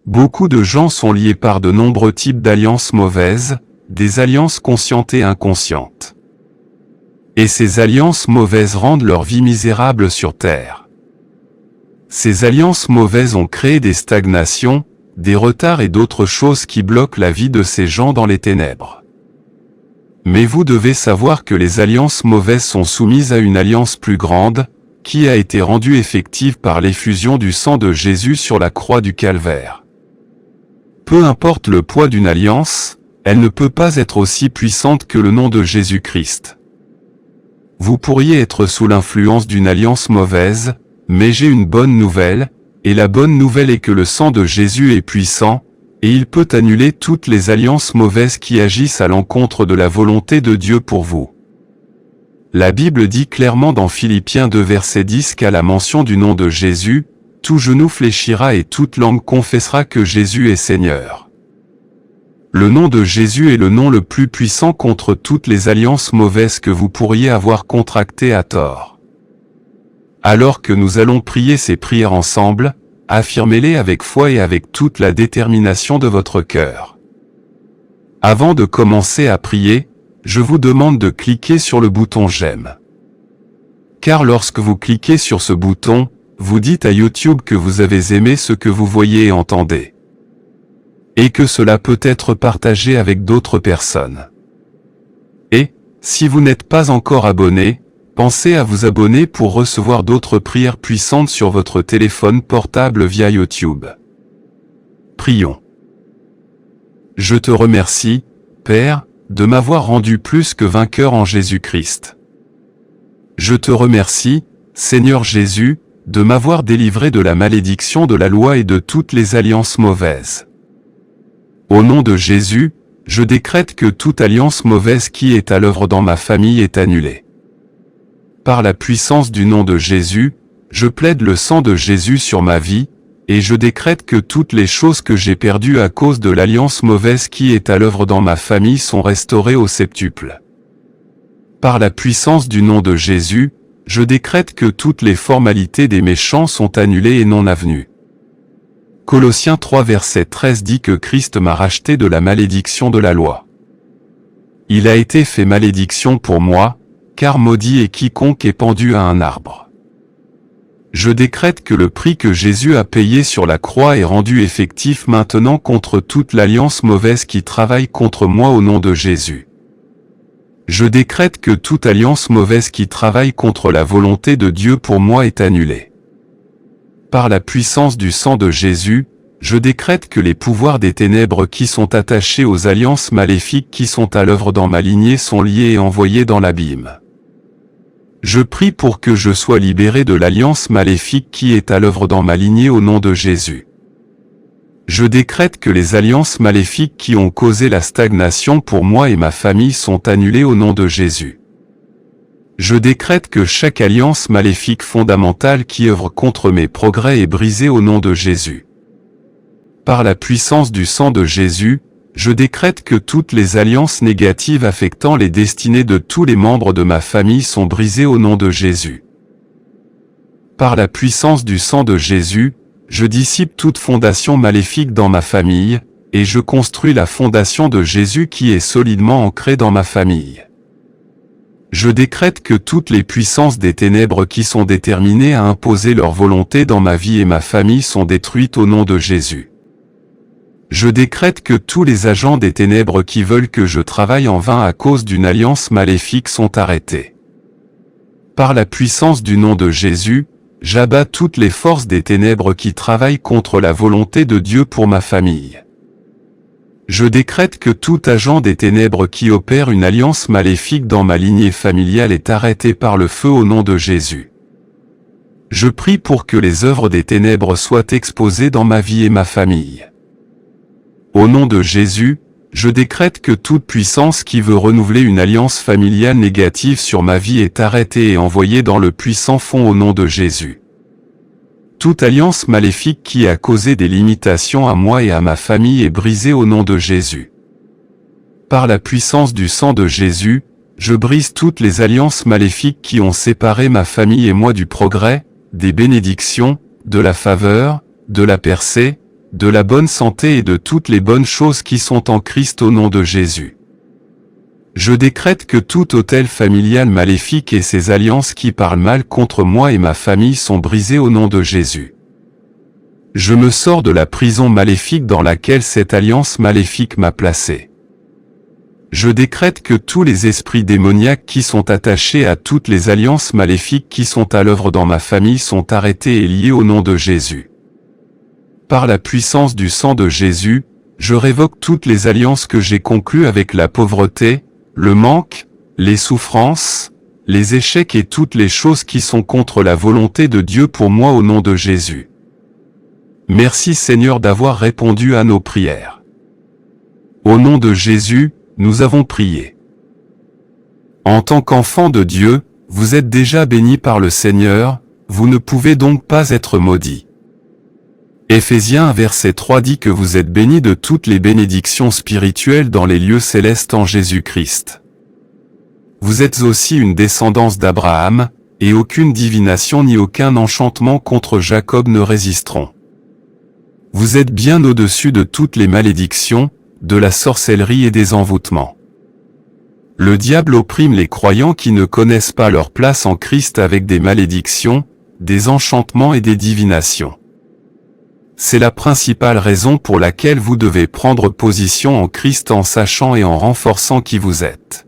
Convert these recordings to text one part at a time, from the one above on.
Beaucoup de gens sont liés par de nombreux types d'alliances mauvaises, des alliances conscientes et inconscientes. Et ces alliances mauvaises rendent leur vie misérable sur terre. Ces alliances mauvaises ont créé des stagnations, des retards et d'autres choses qui bloquent la vie de ces gens dans les ténèbres. Mais vous devez savoir que les alliances mauvaises sont soumises à une alliance plus grande, qui a été rendue effective par l'effusion du sang de Jésus sur la croix du Calvaire. Peu importe le poids d'une alliance, elle ne peut pas être aussi puissante que le nom de Jésus-Christ. Vous pourriez être sous l'influence d'une alliance mauvaise, mais j'ai une bonne nouvelle, et la bonne nouvelle est que le sang de Jésus est puissant, et il peut annuler toutes les alliances mauvaises qui agissent à l'encontre de la volonté de Dieu pour vous. La Bible dit clairement dans Philippiens 2 verset 10 qu'à la mention du nom de Jésus, tout genou fléchira et toute langue confessera que Jésus est Seigneur. Le nom de Jésus est le nom le plus puissant contre toutes les alliances mauvaises que vous pourriez avoir contractées à tort. Alors que nous allons prier ces prières ensemble, affirmez-les avec foi et avec toute la détermination de votre cœur. Avant de commencer à prier, je vous demande de cliquer sur le bouton j'aime. Car lorsque vous cliquez sur ce bouton, vous dites à YouTube que vous avez aimé ce que vous voyez et entendez. Et que cela peut être partagé avec d'autres personnes. Et, si vous n'êtes pas encore abonné, pensez à vous abonner pour recevoir d'autres prières puissantes sur votre téléphone portable via YouTube. Prions. Je te remercie, Père, de m'avoir rendu plus que vainqueur en Jésus-Christ. Je te remercie, Seigneur Jésus, de m'avoir délivré de la malédiction de la loi et de toutes les alliances mauvaises. Au nom de Jésus, je décrète que toute alliance mauvaise qui est à l'œuvre dans ma famille est annulée. Par la puissance du nom de Jésus, je plaide le sang de Jésus sur ma vie, et je décrète que toutes les choses que j'ai perdues à cause de l'alliance mauvaise qui est à l'œuvre dans ma famille sont restaurées au septuple. Par la puissance du nom de Jésus, je décrète que toutes les formalités des méchants sont annulées et non avenues. Colossiens 3 verset 13 dit que Christ m'a racheté de la malédiction de la loi. Il a été fait malédiction pour moi, car maudit est quiconque est pendu à un arbre. Je décrète que le prix que Jésus a payé sur la croix est rendu effectif maintenant contre toute l'alliance mauvaise qui travaille contre moi au nom de Jésus. Je décrète que toute alliance mauvaise qui travaille contre la volonté de Dieu pour moi est annulée. Par la puissance du sang de Jésus, je décrète que les pouvoirs des ténèbres qui sont attachés aux alliances maléfiques qui sont à l'œuvre dans ma lignée sont liés et envoyés dans l'abîme. Je prie pour que je sois libéré de l'alliance maléfique qui est à l'œuvre dans ma lignée au nom de Jésus. Je décrète que les alliances maléfiques qui ont causé la stagnation pour moi et ma famille sont annulées au nom de Jésus. Je décrète que chaque alliance maléfique fondamentale qui œuvre contre mes progrès est brisée au nom de Jésus. Par la puissance du sang de Jésus, je décrète que toutes les alliances négatives affectant les destinées de tous les membres de ma famille sont brisées au nom de Jésus. Par la puissance du sang de Jésus, je dissipe toute fondation maléfique dans ma famille, et je construis la fondation de Jésus qui est solidement ancrée dans ma famille. Je décrète que toutes les puissances des ténèbres qui sont déterminées à imposer leur volonté dans ma vie et ma famille sont détruites au nom de Jésus. Je décrète que tous les agents des ténèbres qui veulent que je travaille en vain à cause d'une alliance maléfique sont arrêtés. Par la puissance du nom de Jésus, j'abats toutes les forces des ténèbres qui travaillent contre la volonté de Dieu pour ma famille. Je décrète que tout agent des ténèbres qui opère une alliance maléfique dans ma lignée familiale est arrêté par le feu au nom de Jésus. Je prie pour que les œuvres des ténèbres soient exposées dans ma vie et ma famille. Au nom de Jésus, je décrète que toute puissance qui veut renouveler une alliance familiale négative sur ma vie est arrêtée et envoyée dans le puissant fond au nom de Jésus. Toute alliance maléfique qui a causé des limitations à moi et à ma famille est brisée au nom de Jésus. Par la puissance du sang de Jésus, je brise toutes les alliances maléfiques qui ont séparé ma famille et moi du progrès, des bénédictions, de la faveur, de la percée, de la bonne santé et de toutes les bonnes choses qui sont en Christ au nom de Jésus. Je décrète que tout autel familial maléfique et ses alliances qui parlent mal contre moi et ma famille sont brisées au nom de Jésus. Je me sors de la prison maléfique dans laquelle cette alliance maléfique m'a placé. Je décrète que tous les esprits démoniaques qui sont attachés à toutes les alliances maléfiques qui sont à l'œuvre dans ma famille sont arrêtés et liés au nom de Jésus. Par la puissance du sang de Jésus, je révoque toutes les alliances que j'ai conclues avec la pauvreté, le manque, les souffrances, les échecs et toutes les choses qui sont contre la volonté de Dieu pour moi au nom de Jésus. Merci Seigneur d'avoir répondu à nos prières. Au nom de Jésus, nous avons prié. En tant qu'enfant de Dieu, vous êtes déjà bénis par le Seigneur, vous ne pouvez donc pas être maudits. Éphésiens 1 verset 3 dit que vous êtes bénis de toutes les bénédictions spirituelles dans les lieux célestes en Jésus-Christ. Vous êtes aussi une descendance d'Abraham, et aucune divination ni aucun enchantement contre Jacob ne résisteront. Vous êtes bien au-dessus de toutes les malédictions, de la sorcellerie et des envoûtements. Le diable opprime les croyants qui ne connaissent pas leur place en Christ avec des malédictions, des enchantements et des divinations. C'est la principale raison pour laquelle vous devez prendre position en Christ en sachant et en renforçant qui vous êtes.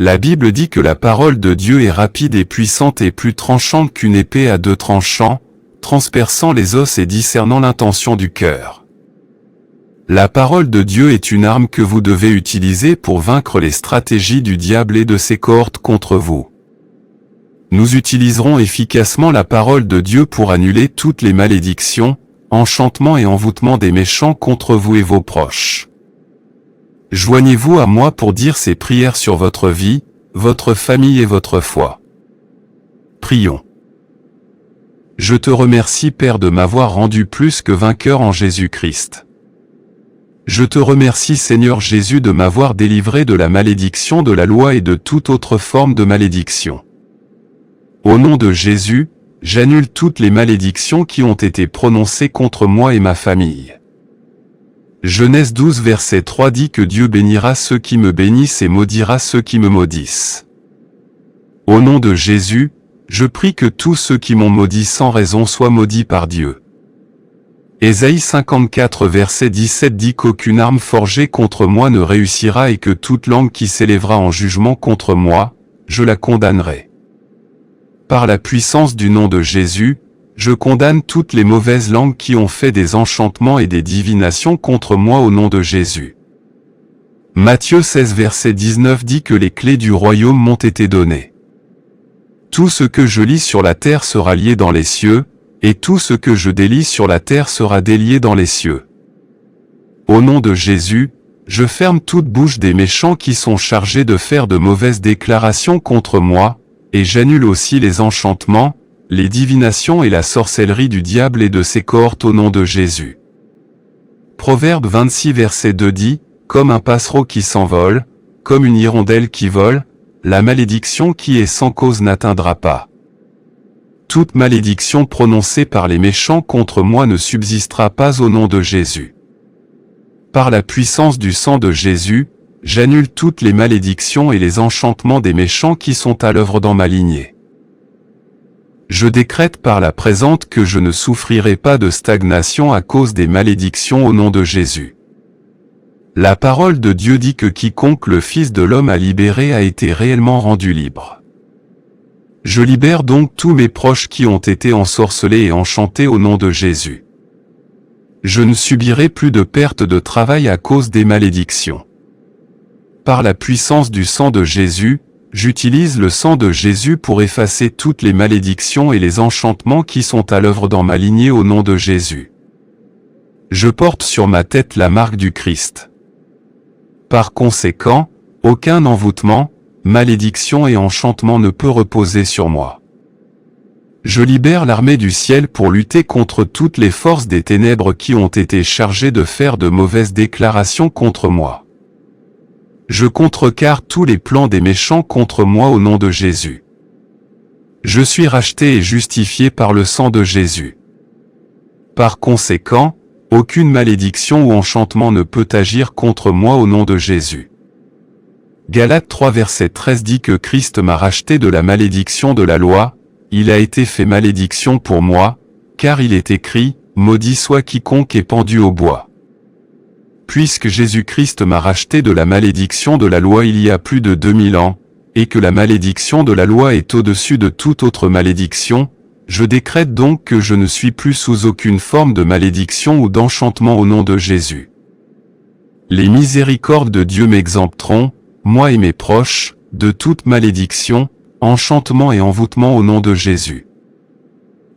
La Bible dit que la parole de Dieu est rapide et puissante et plus tranchante qu'une épée à 2 tranchants, transperçant les os et discernant l'intention du cœur. La parole de Dieu est une arme que vous devez utiliser pour vaincre les stratégies du diable et de ses cohortes contre vous. Nous utiliserons efficacement la parole de Dieu pour annuler toutes les malédictions, enchantements et envoûtements des méchants contre vous et vos proches. Joignez-vous à moi pour dire ces prières sur votre vie, votre famille et votre foi. Prions. Je te remercie Père de m'avoir rendu plus que vainqueur en Jésus-Christ. Je te remercie Seigneur Jésus de m'avoir délivré de la malédiction de la loi et de toute autre forme de malédiction. Au nom de Jésus, j'annule toutes les malédictions qui ont été prononcées contre moi et ma famille. Genèse 12 verset 3 dit que Dieu bénira ceux qui me bénissent et maudira ceux qui me maudissent. Au nom de Jésus, je prie que tous ceux qui m'ont maudit sans raison soient maudits par Dieu. Ésaïe 54 verset 17 dit qu'aucune arme forgée contre moi ne réussira et que toute langue qui s'élèvera en jugement contre moi, je la condamnerai. Par la puissance du nom de Jésus, je condamne toutes les mauvaises langues qui ont fait des enchantements et des divinations contre moi au nom de Jésus. Matthieu 16 verset 19 dit que les clés du royaume m'ont été données. Tout ce que je lis sur la terre sera lié dans les cieux, et tout ce que je délie sur la terre sera délié dans les cieux. Au nom de Jésus, je ferme toute bouche des méchants qui sont chargés de faire de mauvaises déclarations contre moi, et j'annule aussi les enchantements, les divinations et la sorcellerie du diable et de ses cohortes au nom de Jésus. Proverbe 26 verset 2 dit, « Comme un passereau qui s'envole, comme une hirondelle qui vole, la malédiction qui est sans cause n'atteindra pas. Toute malédiction prononcée par les méchants contre moi ne subsistera pas au nom de Jésus. Par la puissance du sang de Jésus, j'annule toutes les malédictions et les enchantements des méchants qui sont à l'œuvre dans ma lignée. Je décrète par la présente que je ne souffrirai pas de stagnation à cause des malédictions au nom de Jésus. La parole de Dieu dit que quiconque le Fils de l'homme a libéré a été réellement rendu libre. Je libère donc tous mes proches qui ont été ensorcelés et enchantés au nom de Jésus. Je ne subirai plus de perte de travail à cause des malédictions. Par la puissance du sang de Jésus, j'utilise le sang de Jésus pour effacer toutes les malédictions et les enchantements qui sont à l'œuvre dans ma lignée au nom de Jésus. Je porte sur ma tête la marque du Christ. Par conséquent, aucun envoûtement, malédiction et enchantement ne peut reposer sur moi. Je libère l'armée du ciel pour lutter contre toutes les forces des ténèbres qui ont été chargées de faire de mauvaises déclarations contre moi. Je contrecarre tous les plans des méchants contre moi au nom de Jésus. Je suis racheté et justifié par le sang de Jésus. Par conséquent, Aucune malédiction ou enchantement ne peut agir contre moi au nom de Jésus. Galates 3 verset 13 dit que Christ m'a racheté de la malédiction de la loi, il a été fait malédiction pour moi, car il est écrit, maudit soit quiconque est pendu au bois. Puisque Jésus-Christ m'a racheté de la malédiction de la loi il y a plus de 2000 ans, et que la malédiction de la loi est au-dessus de toute autre malédiction, je décrète donc que je ne suis plus sous aucune forme de malédiction ou d'enchantement au nom de Jésus. Les miséricordes de Dieu m'exempteront, moi et mes proches, de toute malédiction, enchantement et envoûtement au nom de Jésus.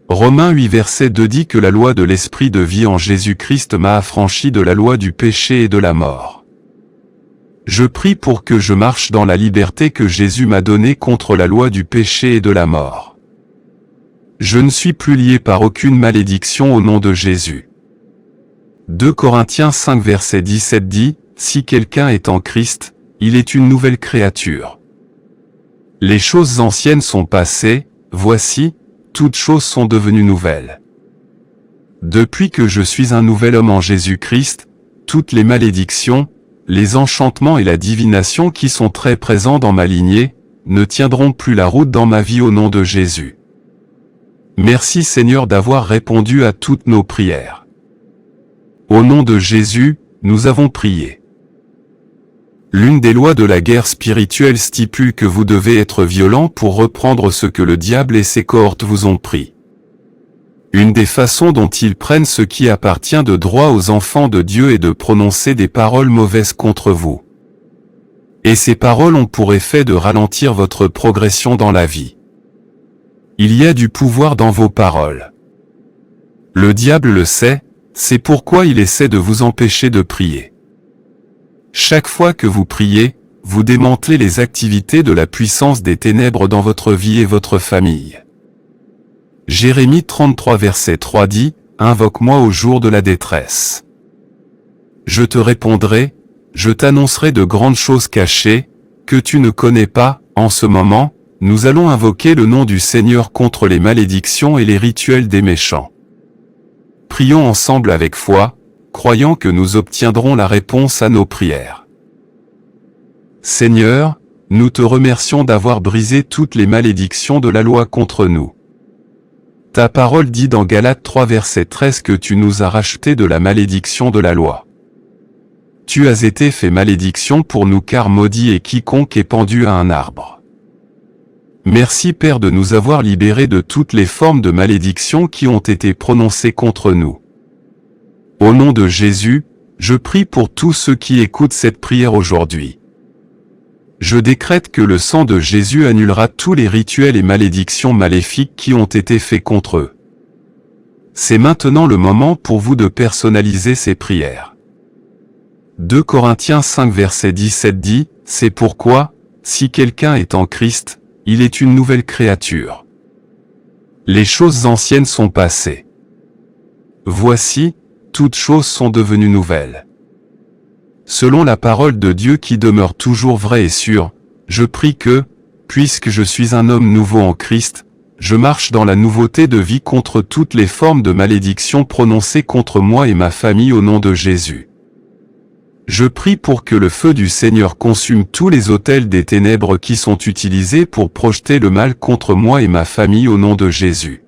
Romains 8 verset 2 dit que la loi de l'esprit de vie en Jésus-Christ m'a affranchi de la loi du péché et de la mort. Je prie pour que je marche dans la liberté que Jésus m'a donnée contre la loi du péché et de la mort. Je ne suis plus lié par aucune malédiction au nom de Jésus. 2 Corinthiens 5 verset 17 dit, « Si quelqu'un est en Christ, il est une nouvelle créature. Les choses anciennes sont passées, voici, toutes choses sont devenues nouvelles. » Depuis que je suis un nouvel homme en Jésus-Christ, toutes les malédictions, les enchantements et la divination qui sont très présents dans ma lignée, ne tiendront plus la route dans ma vie au nom de Jésus. Merci Seigneur d'avoir répondu à toutes nos prières. Au nom de Jésus, nous avons prié. L'une des lois de la guerre spirituelle stipule que vous devez être violent pour reprendre ce que le diable et ses cohortes vous ont pris. Une des façons dont ils prennent ce qui appartient de droit aux enfants de Dieu est de prononcer des paroles mauvaises contre vous. Et ces paroles ont pour effet de ralentir votre progression dans la vie. Il y a du pouvoir dans vos paroles. Le diable le sait, c'est pourquoi il essaie de vous empêcher de prier. Chaque fois que vous priez, vous démantelez les activités de la puissance des ténèbres dans votre vie et votre famille. Jérémie 33 verset 3 dit, « Invoque-moi au jour de la détresse. Je te répondrai, je t'annoncerai de grandes choses cachées, que tu ne connais pas, en ce moment, nous allons invoquer le nom du Seigneur contre les malédictions et les rituels des méchants. » Prions ensemble avec foi, croyant que nous obtiendrons la réponse à nos prières. Seigneur, nous te remercions d'avoir brisé toutes les malédictions de la loi contre nous. Ta parole dit dans Galates 3 verset 13 que tu nous as rachetés de la malédiction de la loi. Tu as été fait malédiction pour nous car maudit est quiconque est pendu à un arbre. Merci Père de nous avoir libérés de toutes les formes de malédiction qui ont été prononcées contre nous. Au nom de Jésus, je prie pour tous ceux qui écoutent cette prière aujourd'hui. Je décrète que le sang de Jésus annulera tous les rituels et malédictions maléfiques qui ont été faits contre eux. C'est maintenant le moment pour vous de personnaliser ces prières. 2 Corinthiens 5 verset 17 dit, « C'est pourquoi, si quelqu'un est en Christ, il est une nouvelle créature. Les choses anciennes sont passées. Voici, toutes choses sont devenues nouvelles. » Selon la parole de Dieu qui demeure toujours vraie et sûre, je prie que, puisque je suis un homme nouveau en Christ, je marche dans la nouveauté de vie contre toutes les formes de malédiction prononcées contre moi et ma famille au nom de Jésus. Je prie pour que le feu du Seigneur consume tous les autels des ténèbres qui sont utilisés pour projeter le mal contre moi et ma famille au nom de Jésus.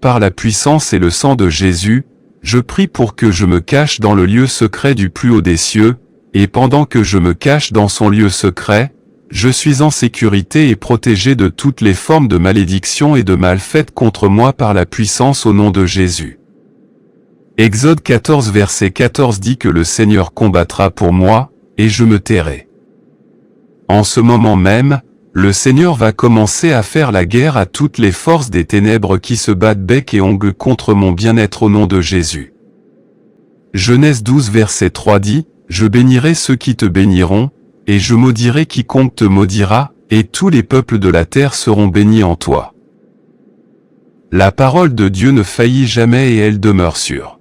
Par la puissance et le sang de Jésus, je prie pour que je me cache dans le lieu secret du plus haut des cieux, et pendant que je me cache dans son lieu secret, je suis en sécurité et protégé de toutes les formes de malédiction et de mal faites contre moi par la puissance au nom de Jésus. Exode 14 verset 14 dit que le Seigneur combattra pour moi, et je me tairai. En ce moment même, le Seigneur va commencer à faire la guerre à toutes les forces des ténèbres qui se battent bec et ongle contre mon bien-être au nom de Jésus. Genèse 12 verset 3 dit, « Je bénirai ceux qui te béniront, et je maudirai quiconque te maudira, et tous les peuples de la terre seront bénis en toi. » La parole de Dieu ne faillit jamais et elle demeure sûre.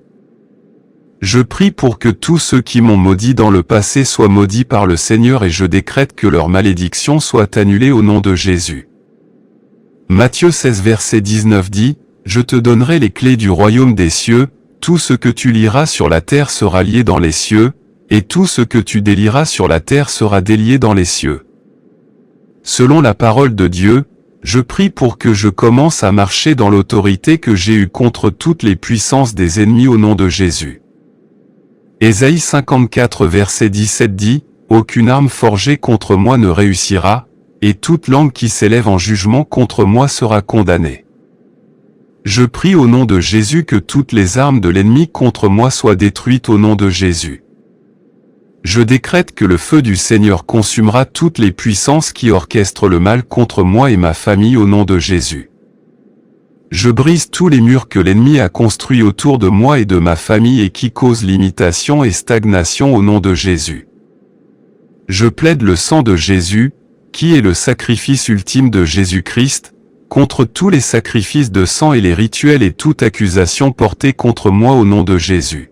Je prie pour que tous ceux qui m'ont maudit dans le passé soient maudits par le Seigneur et je décrète que leur malédiction soit annulée au nom de Jésus. Matthieu 16 verset 19 dit, « Je te donnerai les clés du royaume des cieux, tout ce que tu lieras sur la terre sera lié dans les cieux, et tout ce que tu délieras sur la terre sera délié dans les cieux. Selon la parole de Dieu, je prie pour que je commence à marcher dans l'autorité que j'ai eue contre toutes les puissances des ennemis au nom de Jésus. Ésaïe 54 verset 17 dit, « Aucune arme forgée contre moi ne réussira, et toute langue qui s'élève en jugement contre moi sera condamnée. » Je prie au nom de Jésus que toutes les armes de l'ennemi contre moi soient détruites au nom de Jésus. Je décrète que le feu du Seigneur consumera toutes les puissances qui orchestrent le mal contre moi et ma famille au nom de Jésus. Je brise tous les murs que l'ennemi a construits autour de moi et de ma famille et qui causent limitation et stagnation au nom de Jésus. Je plaide le sang de Jésus, qui est le sacrifice ultime de Jésus-Christ, contre tous les sacrifices de sang et les rituels et toute accusation portée contre moi au nom de Jésus.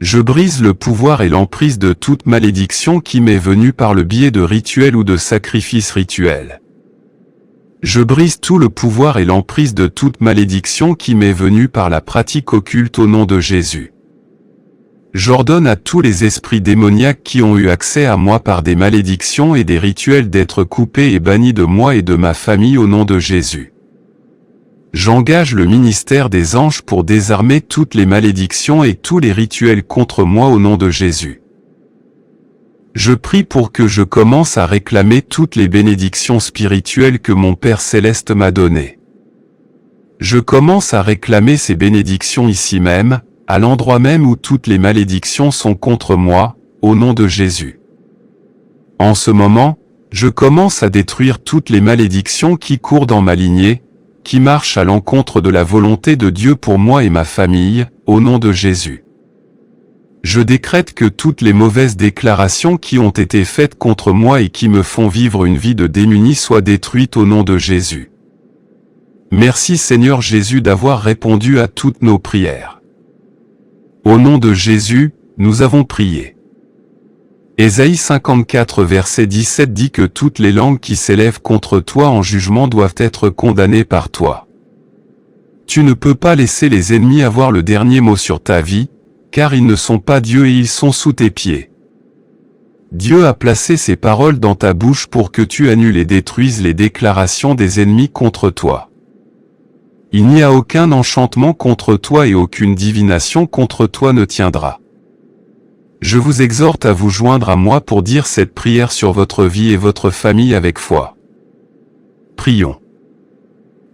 Je brise le pouvoir et l'emprise de toute malédiction qui m'est venue par le biais de rituels ou de sacrifices rituels. Je brise tout le pouvoir et l'emprise de toute malédiction qui m'est venue par la pratique occulte au nom de Jésus. J'ordonne à tous les esprits démoniaques qui ont eu accès à moi par des malédictions et des rituels d'être coupés et bannis de moi et de ma famille au nom de Jésus. J'engage le ministère des anges pour désarmer toutes les malédictions et tous les rituels contre moi au nom de Jésus. Je prie pour que je commence à réclamer toutes les bénédictions spirituelles que mon Père Céleste m'a données. Je commence à réclamer ces bénédictions ici même, à l'endroit même où toutes les malédictions sont contre moi, au nom de Jésus. En ce moment, je commence à détruire toutes les malédictions qui courent dans ma lignée, qui marchent à l'encontre de la volonté de Dieu pour moi et ma famille, au nom de Jésus. Je décrète que toutes les mauvaises déclarations qui ont été faites contre moi et qui me font vivre une vie de démuni soient détruites au nom de Jésus. Merci Seigneur Jésus d'avoir répondu à toutes nos prières. Au nom de Jésus, nous avons prié. Ésaïe 54 verset 17 dit que toutes les langues qui s'élèvent contre toi en jugement doivent être condamnées par toi. Tu ne peux pas laisser les ennemis avoir le dernier mot sur ta vie, car ils ne sont pas Dieu et ils sont sous tes pieds. Dieu a placé ces paroles dans ta bouche pour que tu annules et détruises les déclarations des ennemis contre toi. Il n'y a aucun enchantement contre toi et aucune divination contre toi ne tiendra. Je vous exhorte à vous joindre à moi pour dire cette prière sur votre vie et votre famille avec foi. Prions.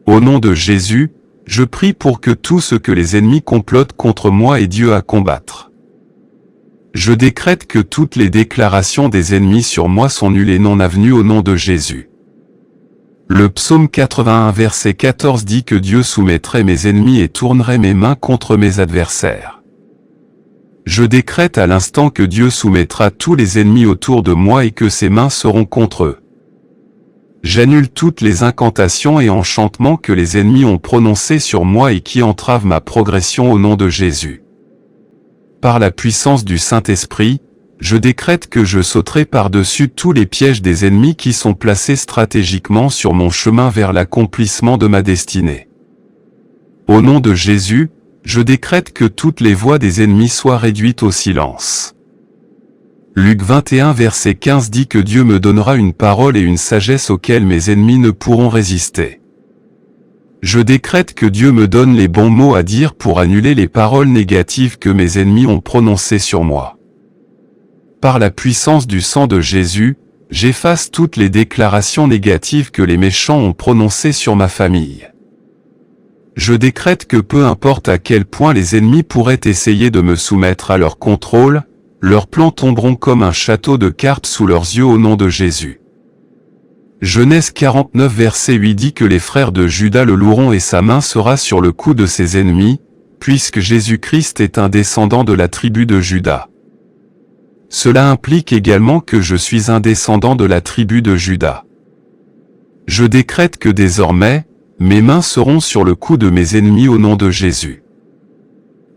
Au nom de Jésus, je prie pour que tout ce que les ennemis complotent contre moi ait Dieu à combattre. Je décrète que toutes les déclarations des ennemis sur moi sont nulles et non avenues au nom de Jésus. Le psaume 81 verset 14 dit que Dieu soumettrait mes ennemis et tournerait mes mains contre mes adversaires. Je décrète à l'instant que Dieu soumettra tous les ennemis autour de moi et que ses mains seront contre eux. J'annule toutes les incantations et enchantements que les ennemis ont prononcés sur moi et qui entravent ma progression au nom de Jésus. Par la puissance du Saint-Esprit, je décrète que je sauterai par-dessus tous les pièges des ennemis qui sont placés stratégiquement sur mon chemin vers l'accomplissement de ma destinée. Au nom de Jésus, je décrète que toutes les voix des ennemis soient réduites au silence. Luc 21 verset 15 dit que Dieu me donnera une parole et une sagesse auxquelles mes ennemis ne pourront résister. Je décrète que Dieu me donne les bons mots à dire pour annuler les paroles négatives que mes ennemis ont prononcées sur moi. Par la puissance du sang de Jésus, j'efface toutes les déclarations négatives que les méchants ont prononcées sur ma famille. Je décrète que peu importe à quel point les ennemis pourraient essayer de me soumettre à leur contrôle, leurs plans tomberont comme un château de cartes sous leurs yeux au nom de Jésus. Genèse 49 verset 8 dit que les frères de Judas le loueront et sa main sera sur le cou de ses ennemis, puisque Jésus-Christ est un descendant de la tribu de Judas. Cela implique également que je suis un descendant de la tribu de Judas. Je décrète que désormais, mes mains seront sur le cou de mes ennemis au nom de Jésus.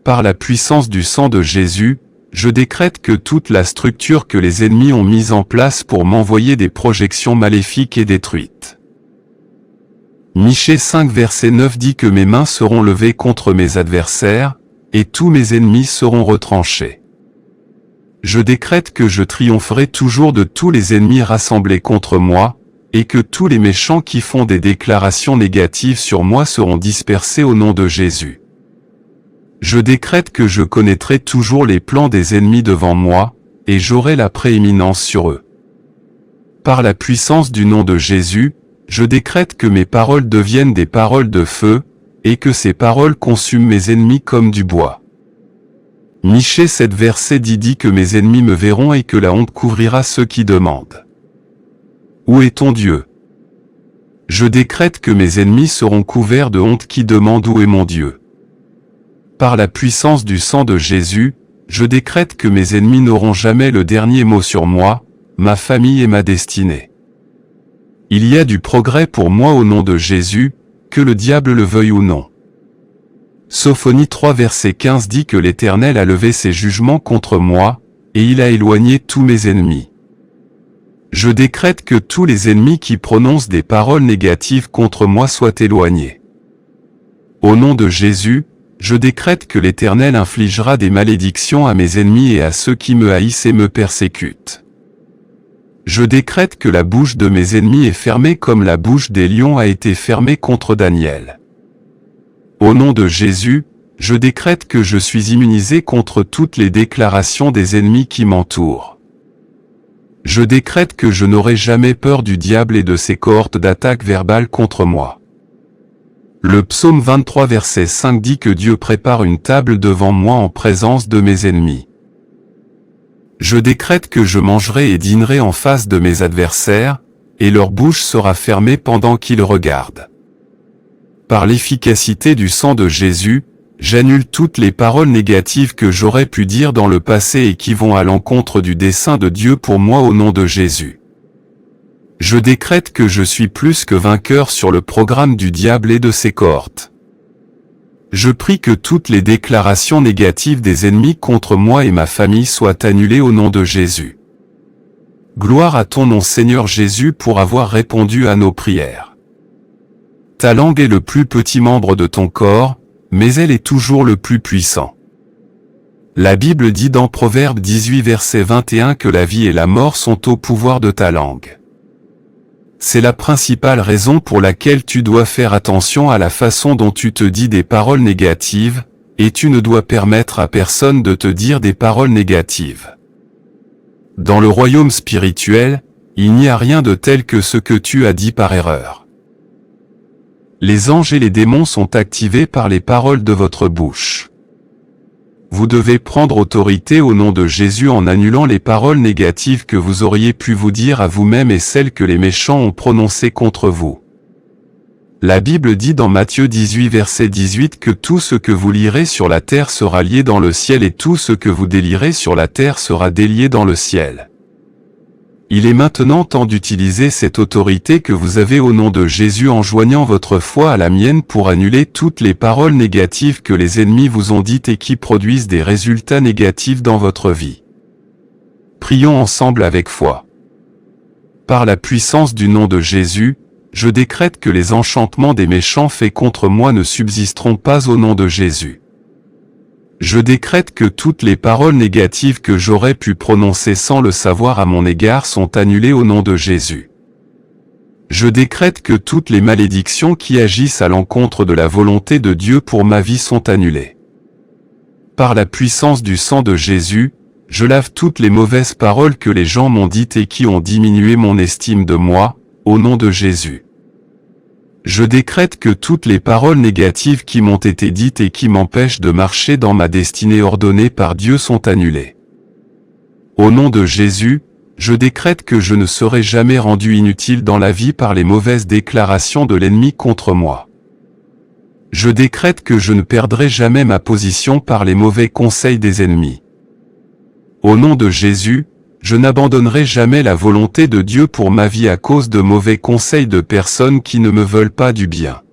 Par la puissance du sang de Jésus, je décrète que toute la structure que les ennemis ont mise en place pour m'envoyer des projections maléfiques est détruite. Michée 5 verset 9 dit que mes mains seront levées contre mes adversaires, et tous mes ennemis seront retranchés. Je décrète que je triompherai toujours de tous les ennemis rassemblés contre moi, et que tous les méchants qui font des déclarations négatives sur moi seront dispersés au nom de Jésus. Je décrète que je connaîtrai toujours les plans des ennemis devant moi, et j'aurai la prééminence sur eux. Par la puissance du nom de Jésus, je décrète que mes paroles deviennent des paroles de feu, et que ces paroles consument mes ennemis comme du bois. Michée 7 verset dit que mes ennemis me verront et que la honte couvrira ceux qui demandent. Où est ton Dieu? Je décrète que mes ennemis seront couverts de honte qui demandent où est mon Dieu. Par la puissance du sang de Jésus, je décrète que mes ennemis n'auront jamais le dernier mot sur moi, ma famille et ma destinée. Il y a du progrès pour moi au nom de Jésus, que le diable le veuille ou non. Sophonie 3 verset 15 dit que l'Éternel a levé ses jugements contre moi, et il a éloigné tous mes ennemis. Je décrète que tous les ennemis qui prononcent des paroles négatives contre moi soient éloignés. Au nom de Jésus, je décrète que l'Éternel infligera des malédictions à mes ennemis et à ceux qui me haïssent et me persécutent. Je décrète que la bouche de mes ennemis est fermée comme la bouche des lions a été fermée contre Daniel. Au nom de Jésus, je décrète que je suis immunisé contre toutes les déclarations des ennemis qui m'entourent. Je décrète que je n'aurai jamais peur du diable et de ses cohortes d'attaques verbales contre moi. Le psaume 23 verset 5 dit que Dieu prépare une table devant moi en présence de mes ennemis. Je décrète que je mangerai et dînerai en face de mes adversaires, et leur bouche sera fermée pendant qu'ils regardent. Par l'efficacité du sang de Jésus, j'annule toutes les paroles négatives que j'aurais pu dire dans le passé et qui vont à l'encontre du dessein de Dieu pour moi au nom de Jésus. Je décrète que je suis plus que vainqueur sur le programme du diable et de ses cohortes. Je prie que toutes les déclarations négatives des ennemis contre moi et ma famille soient annulées au nom de Jésus. Gloire à ton nom Seigneur Jésus pour avoir répondu à nos prières. Ta langue est le plus petit membre de ton corps, mais elle est toujours le plus puissant. La Bible dit dans Proverbe 18 verset 21 que la vie et la mort sont au pouvoir de ta langue. C'est la principale raison pour laquelle tu dois faire attention à la façon dont tu te dis des paroles négatives, et tu ne dois permettre à personne de te dire des paroles négatives. Dans le royaume spirituel, il n'y a rien de tel que ce que tu as dit par erreur. Les anges et les démons sont activés par les paroles de votre bouche. Vous devez prendre autorité au nom de Jésus en annulant les paroles négatives que vous auriez pu vous dire à vous-même et celles que les méchants ont prononcées contre vous. La Bible dit dans Matthieu 18 verset 18 que tout ce que vous lirez sur la terre sera lié dans le ciel et tout ce que vous délierez sur la terre sera délié dans le ciel. Il est maintenant temps d'utiliser cette autorité que vous avez au nom de Jésus en joignant votre foi à la mienne pour annuler toutes les paroles négatives que les ennemis vous ont dites et qui produisent des résultats négatifs dans votre vie. Prions ensemble avec foi. Par la puissance du nom de Jésus, je décrète que les enchantements des méchants faits contre moi ne subsisteront pas au nom de Jésus. Je décrète que toutes les paroles négatives que j'aurais pu prononcer sans le savoir à mon égard sont annulées au nom de Jésus. Je décrète que toutes les malédictions qui agissent à l'encontre de la volonté de Dieu pour ma vie sont annulées. Par la puissance du sang de Jésus, je lave toutes les mauvaises paroles que les gens m'ont dites et qui ont diminué mon estime de moi, au nom de Jésus. Je décrète que toutes les paroles négatives qui m'ont été dites et qui m'empêchent de marcher dans ma destinée ordonnée par Dieu sont annulées. Au nom de Jésus, je décrète que je ne serai jamais rendu inutile dans la vie par les mauvaises déclarations de l'ennemi contre moi. Je décrète que je ne perdrai jamais ma position par les mauvais conseils des ennemis. Au nom de Jésus, je n'abandonnerai jamais la volonté de Dieu pour ma vie à cause de mauvais conseils de personnes qui ne me veulent pas du bien.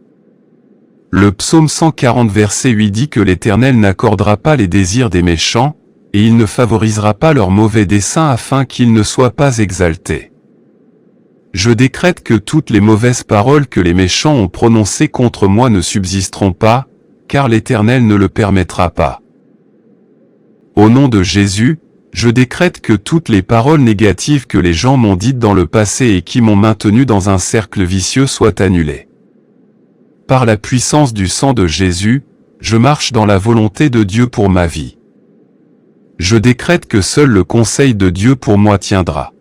Le psaume 140 verset 8 dit que l'Éternel n'accordera pas les désirs des méchants, et il ne favorisera pas leurs mauvais desseins afin qu'ils ne soient pas exaltés. Je décrète que toutes les mauvaises paroles que les méchants ont prononcées contre moi ne subsisteront pas, car l'Éternel ne le permettra pas. Au nom de Jésus, je décrète que toutes les paroles négatives que les gens m'ont dites dans le passé et qui m'ont maintenu dans un cercle vicieux soient annulées. Par la puissance du sang de Jésus, je marche dans la volonté de Dieu pour ma vie. Je décrète que seul le conseil de Dieu pour moi tiendra.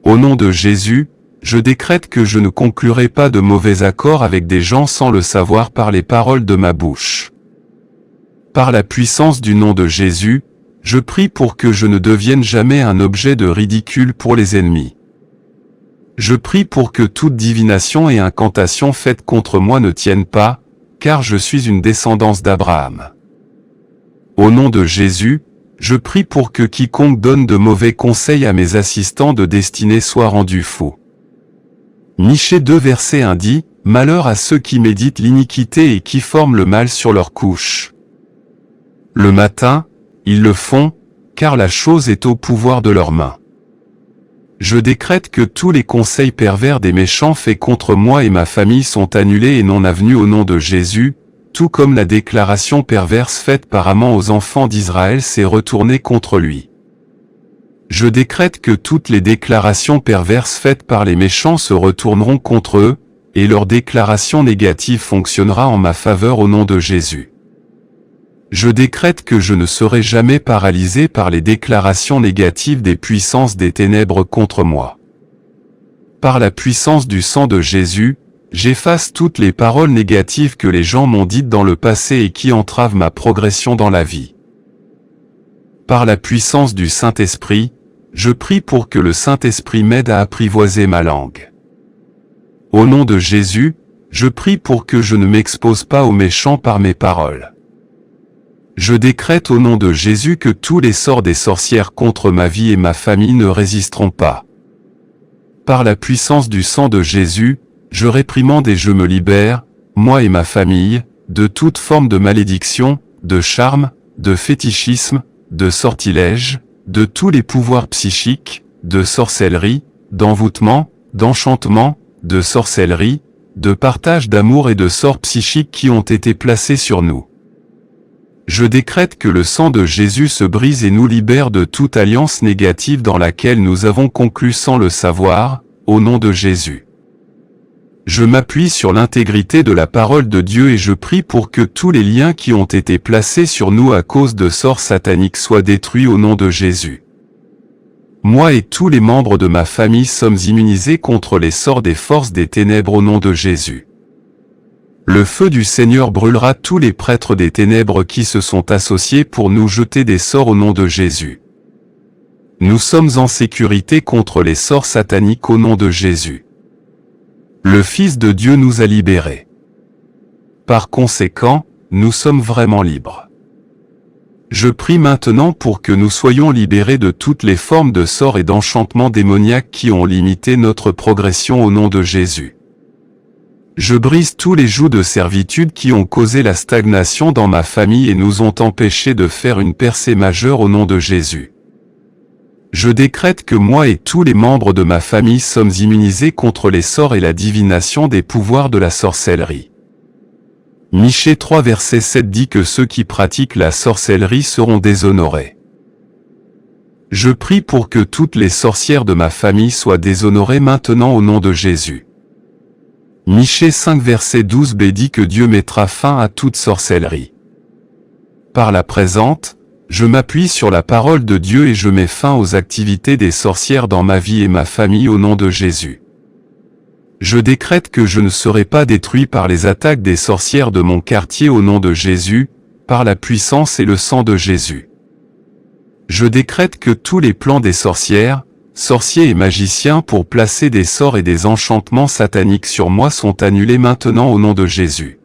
Au nom de Jésus, je décrète que je ne conclurai pas de mauvais accords avec des gens sans le savoir par les paroles de ma bouche. Par la puissance du nom de Jésus, je prie pour que je ne devienne jamais un objet de ridicule pour les ennemis. Je prie pour que toute divination et incantation faite contre moi ne tiennent pas, car je suis une descendance d'Abraham. Au nom de Jésus, je prie pour que quiconque donne de mauvais conseils à mes assistants de destinée soit rendu fou. Michée 2 verset 1 dit, « Malheur à ceux qui méditent l'iniquité et qui forment le mal sur leur couche. » Le matin, ils le font, car la chose est au pouvoir de leurs mains. Je décrète que tous les conseils pervers des méchants faits contre moi et ma famille sont annulés et non avenus au nom de Jésus, tout comme la déclaration perverse faite par Haman aux enfants d'Israël s'est retournée contre lui. Je décrète que toutes les déclarations perverses faites par les méchants se retourneront contre eux, et leur déclaration négative fonctionnera en ma faveur au nom de Jésus. Je décrète que je ne serai jamais paralysé par les déclarations négatives des puissances des ténèbres contre moi. Par la puissance du sang de Jésus, j'efface toutes les paroles négatives que les gens m'ont dites dans le passé et qui entravent ma progression dans la vie. Par la puissance du Saint-Esprit, je prie pour que le Saint-Esprit m'aide à apprivoiser ma langue. Au nom de Jésus, je prie pour que je ne m'expose pas aux méchants par mes paroles. Je décrète au nom de Jésus que tous les sorts des sorcières contre ma vie et ma famille ne résisteront pas. Par la puissance du sang de Jésus, je réprimande et je me libère, moi et ma famille, de toute forme de malédiction, de charme, de fétichisme, de sortilège, de tous les pouvoirs psychiques, de sorcellerie, d'envoûtement, d'enchantement, de sorcellerie, de partage d'amour et de sorts psychiques qui ont été placés sur nous. Je décrète que le sang de Jésus se brise et nous libère de toute alliance négative dans laquelle nous avons conclu sans le savoir, au nom de Jésus. Je m'appuie sur l'intégrité de la parole de Dieu et je prie pour que tous les liens qui ont été placés sur nous à cause de sorts sataniques soient détruits au nom de Jésus. Moi et tous les membres de ma famille sommes immunisés contre les sorts des forces des ténèbres au nom de Jésus. Le feu du Seigneur brûlera tous les prêtres des ténèbres qui se sont associés pour nous jeter des sorts au nom de Jésus. Nous sommes en sécurité contre les sorts sataniques au nom de Jésus. Le Fils de Dieu nous a libérés. Par conséquent, nous sommes vraiment libres. Je prie maintenant pour que nous soyons libérés de toutes les formes de sorts et d'enchantements démoniaques qui ont limité notre progression au nom de Jésus. Je brise tous les jougs de servitude qui ont causé la stagnation dans ma famille et nous ont empêchés de faire une percée majeure au nom de Jésus. Je décrète que moi et tous les membres de ma famille sommes immunisés contre les sorts et la divination des pouvoirs de la sorcellerie. Michée 3 verset 7 dit que ceux qui pratiquent la sorcellerie seront déshonorés. Je prie pour que toutes les sorcières de ma famille soient déshonorées maintenant au nom de Jésus. Michée 5 verset 12b dit que Dieu mettra fin à toute sorcellerie. Par la présente, je m'appuie sur la parole de Dieu et je mets fin aux activités des sorcières dans ma vie et ma famille au nom de Jésus. Je décrète que je ne serai pas détruit par les attaques des sorcières de mon quartier au nom de Jésus, par la puissance et le sang de Jésus. Je décrète que tous les plans des sorcières, sorciers et magiciens pour placer des sorts et des enchantements sataniques sur moi sont annulés maintenant au nom de Jésus.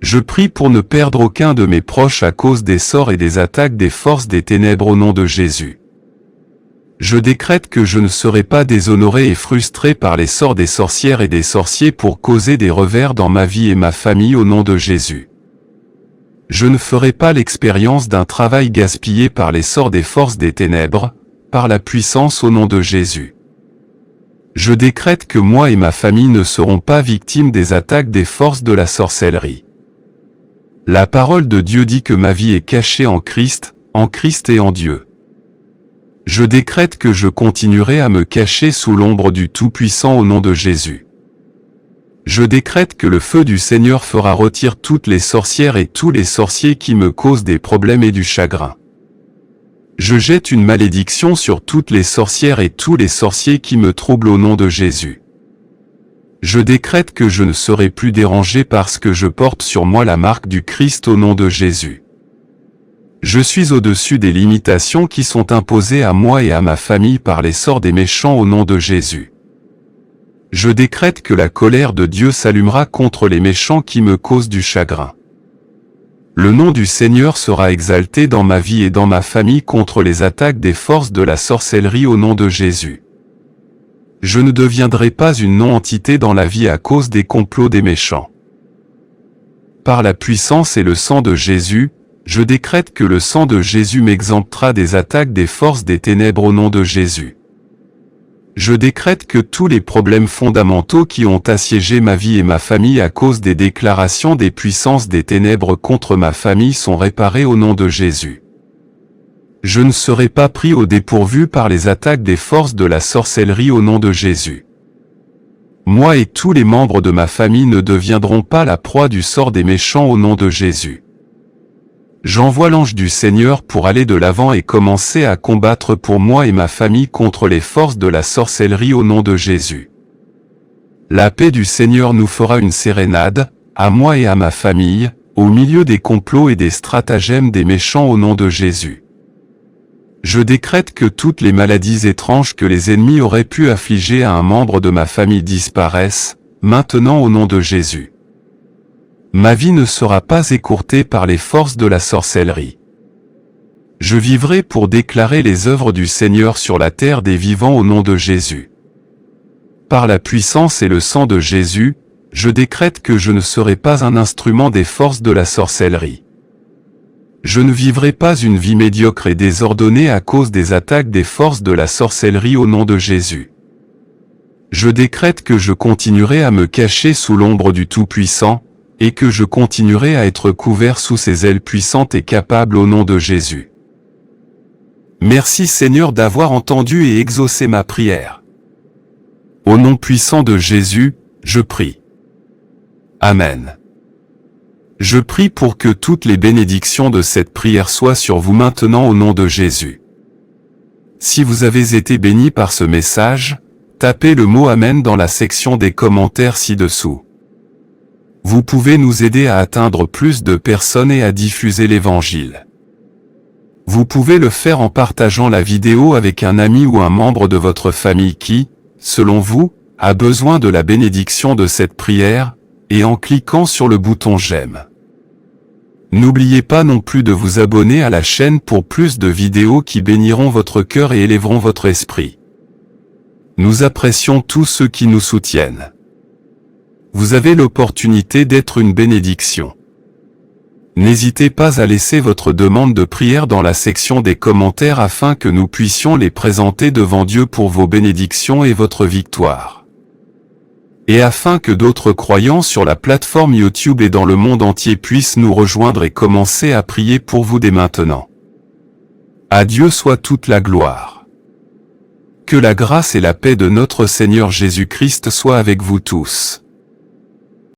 Je prie pour ne perdre aucun de mes proches à cause des sorts et des attaques des forces des ténèbres au nom de Jésus. Je décrète que je ne serai pas déshonoré et frustré par les sorts des sorcières et des sorciers pour causer des revers dans ma vie et ma famille au nom de Jésus. Je ne ferai pas l'expérience d'un travail gaspillé par les sorts des forces des ténèbres, par la puissance au nom de Jésus. Je décrète que moi et ma famille ne serons pas victimes des attaques des forces de la sorcellerie. La parole de Dieu dit que ma vie est cachée en Christ, en Christ et en Dieu. Je décrète que je continuerai à me cacher sous l'ombre du Tout-Puissant au nom de Jésus. Je décrète que le feu du Seigneur fera rôtir toutes les sorcières et tous les sorciers qui me causent des problèmes et du chagrin. Je jette une malédiction sur toutes les sorcières et tous les sorciers qui me troublent au nom de Jésus. Je décrète que je ne serai plus dérangé parce que je porte sur moi la marque du Christ au nom de Jésus. Je suis au-dessus des limitations qui sont imposées à moi et à ma famille par les sorts des méchants au nom de Jésus. Je décrète que la colère de Dieu s'allumera contre les méchants qui me causent du chagrin. Le nom du Seigneur sera exalté dans ma vie et dans ma famille contre les attaques des forces de la sorcellerie au nom de Jésus. Je ne deviendrai pas une non-entité dans la vie à cause des complots des méchants. Par la puissance et le sang de Jésus, je décrète que le sang de Jésus m'exemptera des attaques des forces des ténèbres au nom de Jésus. Je décrète que tous les problèmes fondamentaux qui ont assiégé ma vie et ma famille à cause des déclarations des puissances des ténèbres contre ma famille sont réparés au nom de Jésus. Je ne serai pas pris au dépourvu par les attaques des forces de la sorcellerie au nom de Jésus. Moi et tous les membres de ma famille ne deviendront pas la proie du sort des méchants au nom de Jésus. J'envoie l'ange du Seigneur pour aller de l'avant et commencer à combattre pour moi et ma famille contre les forces de la sorcellerie au nom de Jésus. La paix du Seigneur nous fera une sérénade, à moi et à ma famille, au milieu des complots et des stratagèmes des méchants au nom de Jésus. Je décrète que toutes les maladies étranges que les ennemis auraient pu affliger à un membre de ma famille disparaissent, maintenant au nom de Jésus. Ma vie ne sera pas écourtée par les forces de la sorcellerie. Je vivrai pour déclarer les œuvres du Seigneur sur la terre des vivants au nom de Jésus. Par la puissance et le sang de Jésus, je décrète que je ne serai pas un instrument des forces de la sorcellerie. Je ne vivrai pas une vie médiocre et désordonnée à cause des attaques des forces de la sorcellerie au nom de Jésus. Je décrète que je continuerai à me cacher sous l'ombre du Tout-Puissant, et que je continuerai à être couvert sous ses ailes puissantes et capables au nom de Jésus. Merci Seigneur d'avoir entendu et exaucé ma prière. Au nom puissant de Jésus, je prie. Amen. Je prie pour que toutes les bénédictions de cette prière soient sur vous maintenant au nom de Jésus. Si vous avez été béni par ce message, tapez le mot Amen dans la section des commentaires ci-dessous. Vous pouvez nous aider à atteindre plus de personnes et à diffuser l'Évangile. Vous pouvez le faire en partageant la vidéo avec un ami ou un membre de votre famille qui, selon vous, a besoin de la bénédiction de cette prière, et en cliquant sur le bouton j'aime. N'oubliez pas non plus de vous abonner à la chaîne pour plus de vidéos qui béniront votre cœur et élèveront votre esprit. Nous apprécions tous ceux qui nous soutiennent. Vous avez l'opportunité d'être une bénédiction. N'hésitez pas à laisser votre demande de prière dans la section des commentaires afin que nous puissions les présenter devant Dieu pour vos bénédictions et votre victoire. Et afin que d'autres croyants sur la plateforme YouTube et dans le monde entier puissent nous rejoindre et commencer à prier pour vous dès maintenant. À Dieu soit toute la gloire. Que la grâce et la paix de notre Seigneur Jésus-Christ soient avec vous tous.